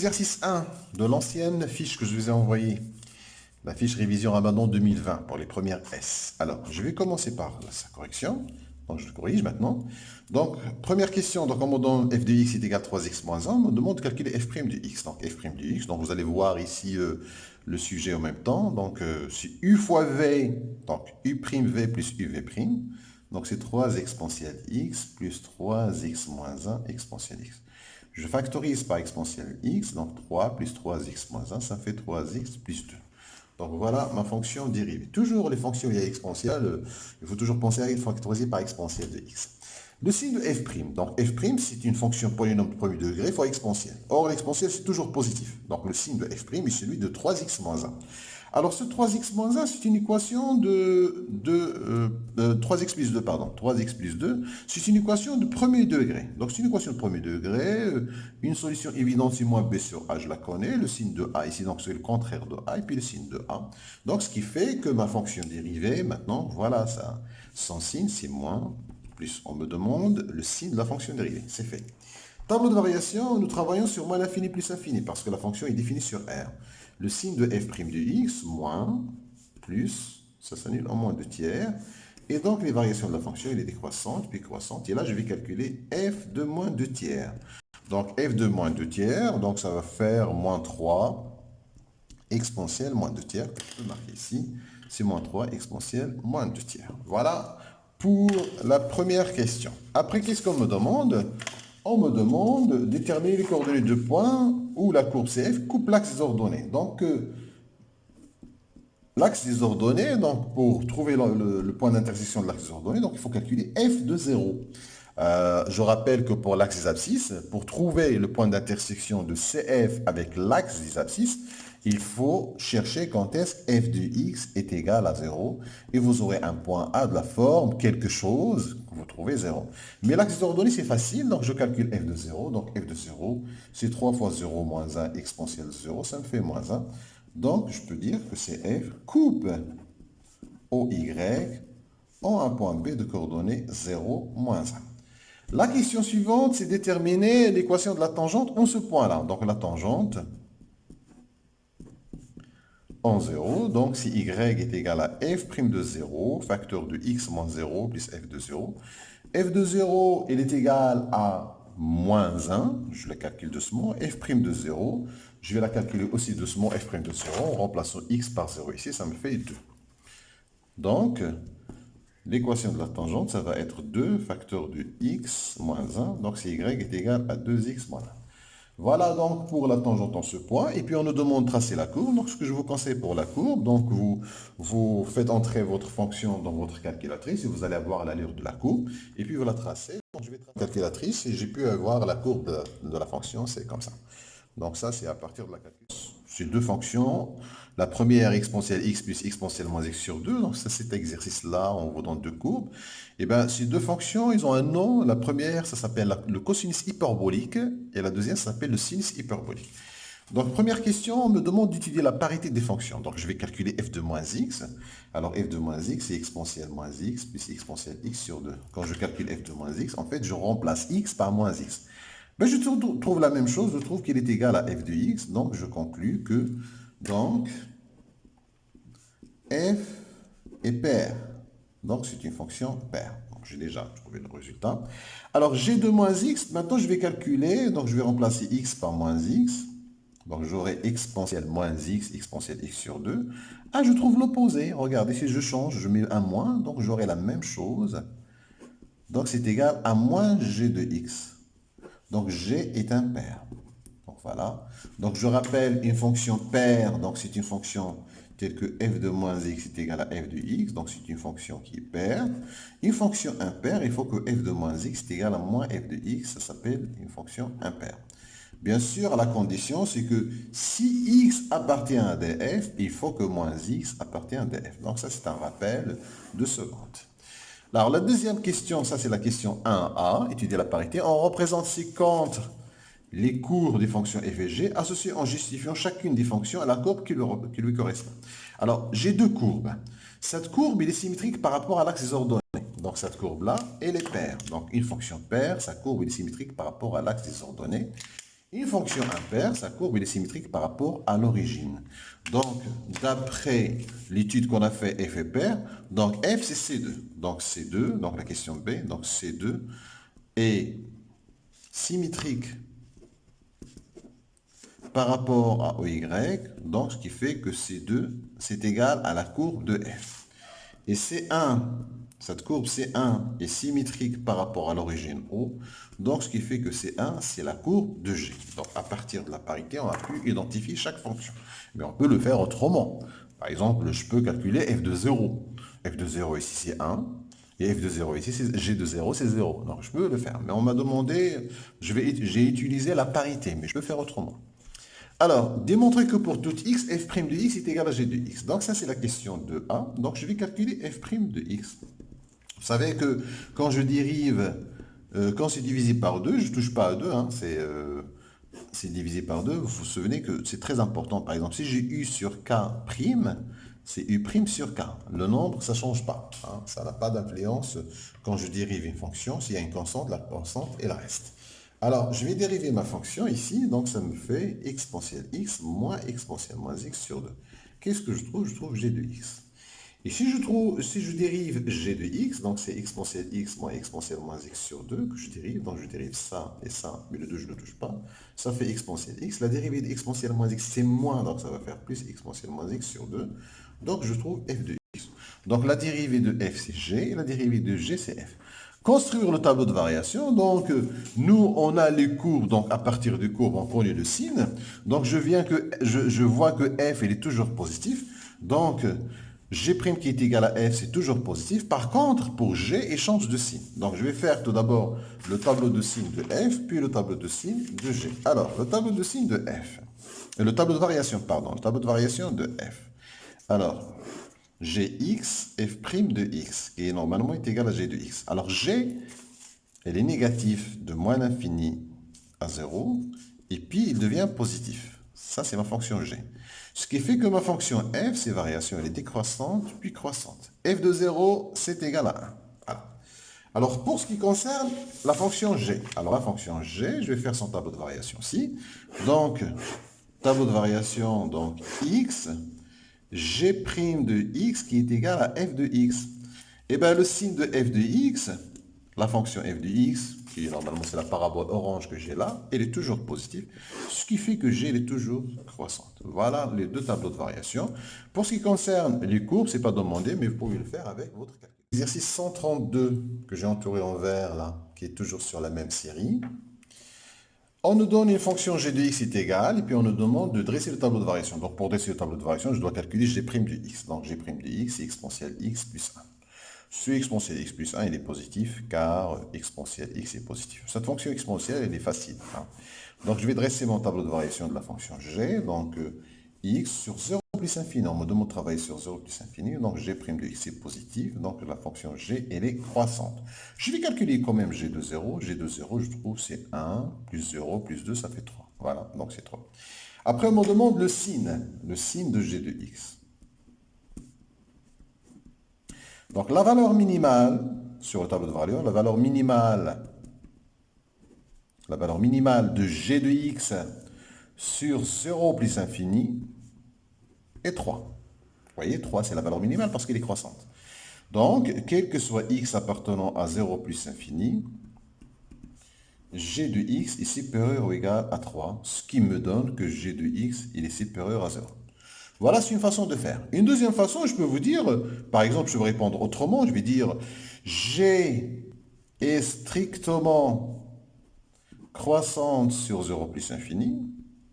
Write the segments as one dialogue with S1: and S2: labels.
S1: exercice 1 de l'ancienne fiche que je vous ai envoyée, la fiche révision Ramadan 2020 pour les premières S. Alors, je vais commencer par sa correction. Donc, je le corrige maintenant. Donc, première question. Donc, on me donne f de x est égal à 3x moins 1. On me demande de calculer f' de x. Donc, f' de x. Donc, vous allez voir ici le sujet en même temps. Donc, c'est u fois v. Donc, u' v plus uv'. Donc, c'est 3 exponentielle x plus 3x moins 1 exponentielle x. Je factorise par exponentielle x. Donc, 3 plus 3x moins 1, ça fait 3x plus 2. Donc voilà ma fonction dérivée. Toujours les fonctions liées à exponentielle, il faut toujours penser à une factoriser par exponentielle de x. Le signe de f'. Donc f', c'est une fonction polynôme de premier degré fois exponentielle. Or, l'exponentielle, c'est toujours positif. Donc le signe de f' est celui de 3x moins 1. Alors ce 3x moins 1, c'est une équation de 3x plus 2, pardon. 3x plus 2, c'est une équation de premier degré. Donc c'est une équation de premier degré. Une solution évidente, c'est moins b sur a, je la connais. Le signe de a ici, donc c'est le contraire de a, et puis le signe de a. Donc ce qui fait que ma fonction dérivée, maintenant, voilà ça. Son signe, c'est moins plus. On me demande le signe de la fonction dérivée. C'est fait. Tableau de variation, nous travaillons sur moins l'infini plus infini, parce que la fonction est définie sur R. Le signe de f' de x, moins, plus, ça s'annule en moins 2 tiers. Et donc, les variations de la fonction, il est décroissante, puis croissante. Et là, je vais calculer f de moins 2 tiers. Donc, f de moins 2 tiers, donc ça va faire moins 3 exponentielle moins 2 tiers. Je peux marquer ici, c'est moins 3 exponentielle moins 2 tiers. Voilà pour la première question. Après, qu'est-ce qu'on me demande? On me demande de déterminer les coordonnées de points où la courbe CF coupe l'axe des ordonnées. Donc, l'axe des ordonnées, donc pour trouver le point d'intersection de l'axe des ordonnées, donc il faut calculer f de 0. Je rappelle que pour l'axe des abscisses, pour trouver le point d'intersection de CF avec l'axe des abscisses, il faut chercher quand est-ce que f de x est égal à 0. Et vous aurez un point A de la forme, quelque chose, que vous trouvez 0. Mais l'axe des ordonnées, c'est facile, donc je calcule f de 0. Donc f de 0, c'est 3 fois 0 moins 1 exponentielle de 0, ça me fait moins 1. Donc je peux dire que CF coupe OY en un point B de coordonnées 0, moins 1. La question suivante, c'est déterminer l'équation de la tangente en ce point-là. Donc la tangente en 0, donc si y est égal à f' de 0, facteur de x moins 0 plus f de 0. F de 0, il est égal à moins 1, je le calcule doucement, f' de 0, je vais la calculer aussi doucement, f' de 0, en remplaçant x par 0 ici, ça me fait 2. Donc, l'équation de la tangente, ça va être 2 facteur de x moins 1. Donc, si y est égal à 2x moins 1. Voilà donc pour la tangente en ce point. Et puis, on nous demande de tracer la courbe. Donc, ce que je vous conseille pour la courbe, donc vous faites entrer votre fonction dans votre calculatrice et vous allez avoir l'allure de la courbe. Et puis, vous la tracez. Donc, je vais tracer la calculatrice et j'ai pu avoir la courbe de la fonction. C'est comme ça. Donc, ça, c'est à partir de la calculatrice. C'est deux fonctions. La première, exponentielle x plus exponentielle moins x sur 2. Donc, ça, cet exercice-là, on vous donne deux courbes. Et bien, ces deux fonctions, ils ont un nom. La première, ça s'appelle le cosinus hyperbolique. Et la deuxième, ça s'appelle le sinus hyperbolique. Donc, première question, on me demande d'étudier la parité des fonctions. Donc, je vais calculer f de moins x. Alors, f de moins x, c'est exponentielle moins x plus exponentielle x sur 2. Quand je calcule f de moins x, en fait, je remplace x par moins x. Ben, je trouve la même chose, je trouve qu'il est égal à f de x, donc je conclus que donc f est pair. Donc c'est une fonction paire. Donc j'ai déjà trouvé le résultat. Alors g de moins x, maintenant je vais calculer, donc je vais remplacer x par moins x. Donc j'aurai exponentielle moins x, exponentielle x sur 2. Ah, je trouve l'opposé. Regardez, si je change, je mets un moins, donc j'aurai la même chose. Donc c'est égal à moins g de x. Donc, G est un pair. Donc, voilà. Donc, je rappelle une fonction paire. Donc, c'est une fonction telle que f de moins x est égal à f de x. Donc, c'est une fonction qui est paire. Une fonction impaire, il faut que f de moins x est égal à moins f de x. Ça s'appelle une fonction impaire. Bien sûr, la condition, c'est que si x appartient à df, il faut que moins x appartient à df. Donc, ça, c'est un rappel de seconde. Alors, la deuxième question, ça c'est la question 1a, étudier la parité. On représente ci-contre les courbes des fonctions f et g associées en justifiant chacune des fonctions à la courbe qui lui correspond. Alors, j'ai deux courbes. Cette courbe, elle est symétrique par rapport à l'axe des ordonnées. Donc, cette courbe-là, elle est paire. Donc, une fonction paire, sa courbe est symétrique par rapport à l'axe des ordonnées. Une fonction impaire, sa courbe elle est symétrique par rapport à l'origine. Donc, d'après l'étude qu'on a fait, f est pair. Donc, f c'est C2. Donc, C2, donc la question B, donc C2 est symétrique par rapport à OY. Donc, ce qui fait que C2, c'est égal à la courbe de f. Et C1, cette courbe C1 est symétrique par rapport à l'origine O. Donc, ce qui fait que C1, c'est la courbe de G. Donc, à partir de la parité, on a pu identifier chaque fonction. Mais on peut le faire autrement. Par exemple, je peux calculer f de 0. f de 0 ici, c'est 1. Et f de 0 ici, G de 0, c'est 0. Donc, je peux le faire. Mais on m'a demandé, j'ai utilisé la parité, mais je peux faire autrement. Alors, démontrer que pour tout x, f' de x est égal à g de x. Donc ça, c'est la question de A. Donc je vais calculer f' de x. Vous savez que quand je dérive, quand c'est divisé par 2, je ne touche pas à 2, hein, c'est divisé par 2. Vous vous souvenez que c'est très important. Par exemple, si j'ai u sur k', c'est u' sur k. Le nombre, ça ne change pas. Hein, ça n'a pas d'influence quand je dérive une fonction. S'il y a une constante, la constante, elle reste. Alors, je vais dériver ma fonction ici, donc ça me fait exponentielle x moins exponentielle moins x sur 2. Qu'est-ce que je trouve? Je trouve g de x. Et si je dérive g de x, donc c'est exponentielle x moins exponentielle moins x sur 2 que je dérive, donc je dérive ça et ça, mais le 2 je ne le touche pas, ça fait exponentielle x. La dérivée d'exponentielle moins x, c'est moins, donc ça va faire plus exponentielle moins x sur 2. Donc je trouve f de x. Donc la dérivée de f, c'est g, et la dérivée de g, c'est f. Construire le tableau de variation, donc nous on a les courbes, donc à partir des courbes on connaît le signe, donc je vois que f il est toujours positif, donc g' qui est égal à f c'est toujours positif, par contre pour g il change de signe, donc je vais faire tout d'abord le tableau de signe de f, puis le tableau de signe de g. Alors le tableau de signe de f, le tableau de variation, pardon, le tableau de variation de f. Alors, gx f' de x, qui normalement est égal à g de x. Alors g, elle est négative de moins l'infini à 0, et puis il devient positif. Ça, c'est ma fonction g. Ce qui fait que ma fonction f, c'est variation, elle est décroissante, puis croissante. F de 0, c'est égal à 1. Voilà. Alors, pour ce qui concerne la fonction g, alors la fonction g, je vais faire son tableau de variation ici. Donc, tableau de variation, donc x, g' de x qui est égal à f de x. Et bien, le signe de f de x, la fonction f de x, qui normalement c'est la parabole orange que j'ai là, elle est toujours positive, ce qui fait que g elle est toujours croissante. Voilà les deux tableaux de variation. Pour ce qui concerne les courbes, c'est pas demandé, mais vous pouvez le faire avec votre calcul. Exercice 132 que j'ai entouré en vert là, qui est toujours sur la même série. On nous donne une fonction g de x est égale, et puis on nous demande de dresser le tableau de variation. Donc pour dresser le tableau de variation, je dois calculer g' de x. Donc g' de x, c'est exponentielle x plus 1. Ce exponentielle x plus 1, il est positif, car exponentielle x est positif. Cette fonction exponentielle, elle est facile. Hein. Donc je vais dresser mon tableau de variation de la fonction g. Donc x sur 0 plus infini. On me demande de travailler sur 0 plus infini. Donc g' de x est positif. Donc la fonction g, elle est croissante. Je vais calculer quand même g de 0. G de 0, je trouve, c'est 1 plus 0 plus 2, ça fait 3. Voilà, donc c'est 3. Après, on me demande le signe de g de x. Donc la valeur minimale, sur le tableau de valeur, la valeur minimale de g de x sur 0 plus infini est 3. Vous voyez, 3 c'est la valeur minimale parce qu'elle est croissante. Donc, quel que soit x appartenant à 0 plus infini, g de x est supérieur ou égal à 3, ce qui me donne que g de x il est supérieur à 0. Voilà, c'est une façon de faire. Une deuxième façon, je peux vous dire, par exemple, je vais répondre autrement, je vais dire g est strictement croissante sur 0 plus infini.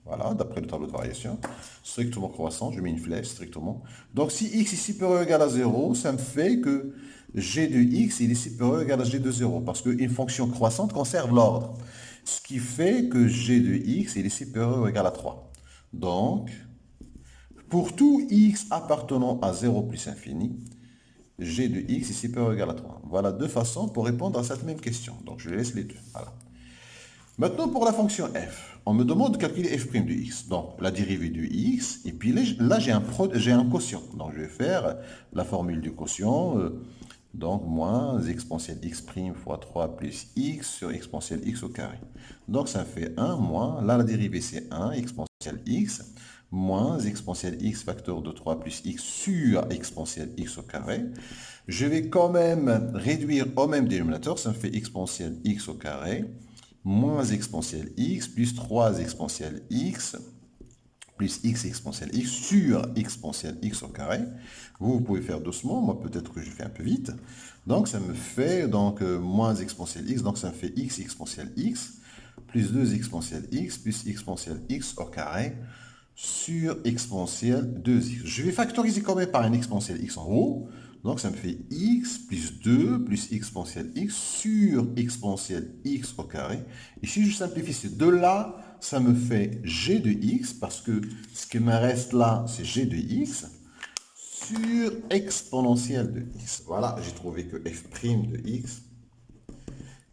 S1: Voilà, d'après le tableau de variation. Strictement croissante, je mets une flèche, strictement. Donc, si x est supérieur ou égal à 0, ça me fait que g de x, il est supérieur ou égal à g de 0. Parce qu'une fonction croissante conserve l'ordre. Ce qui fait que g de x, il est supérieur ou égal à 3. Donc, pour tout x appartenant à 0 plus infini, g de x est supérieur ou égal à 3. Voilà deux façons pour répondre à cette même question. Donc, je laisse les deux. Voilà. Maintenant, pour la fonction f, on me demande de calculer f' de x. Donc, la dérivée de x, et puis là, j'ai un quotient. Donc, je vais faire la formule du quotient. Donc, moins exponentielle x' fois 3 plus x sur exponentielle x au carré. Donc, ça fait 1 moins, là, la dérivée, c'est 1, exponentielle x, moins exponentielle x facteur de 3 plus x sur exponentielle x au carré. Je vais quand même réduire au même dénominateur, ça me fait exponentielle x au carré, moins exponentielle x, plus 3 exponentielle x, plus x exponentielle x sur exponentielle x au carré. Vous pouvez faire doucement, moi peut-être que je fais un peu vite. Donc ça me fait moins exponentielle x, donc ça me fait x exponentielle x, plus 2 exponentielle x, plus exponentielle x au carré, sur exponentielle 2x. Je vais factoriser quand même par un exponentielle x en haut. Donc ça me fait x plus 2 plus exponentielle x sur exponentielle x au carré. Et si je simplifie ces deux-là, ça me fait g de x, parce que ce qui me reste là, c'est g de x, sur exponentielle de x. Voilà, j'ai trouvé que f' de x,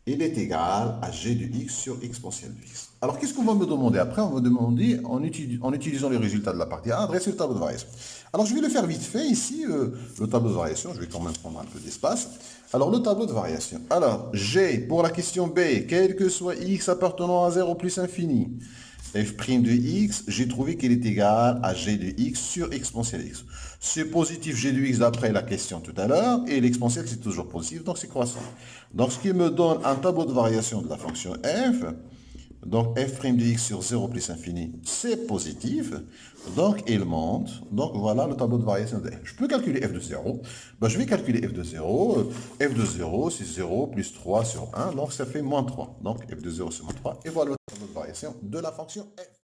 S1: il est égal à g de x sur exponentielle de x. Alors, qu'est-ce qu'on va me demander après? On va demander, en utilisant les résultats de la partie A, dresser le tableau de variation. Alors, je vais le faire vite fait ici, le tableau de variation. Je vais quand même prendre un peu d'espace. Alors, le tableau de variation. Alors, G, pour la question B, quel que soit x appartenant à 0 plus infini, f' de x, j'ai trouvé qu'il est égal à g de x sur exponentielle x. C'est positif g de x d'après la question tout à l'heure, et l'exponentielle c'est toujours positif, donc c'est croissant. Donc ce qui me donne un tableau de variation de la fonction f, donc f' de x sur 0 plus infini, c'est positif, donc il monte. Donc voilà le tableau de variation de f. Je peux calculer f de 0. Ben, je vais calculer f de 0. F de 0, c'est 0 plus 3 sur 1, donc ça fait moins 3. Donc f de 0 c'est moins 3. Et voilà le tableau de variation de la fonction f.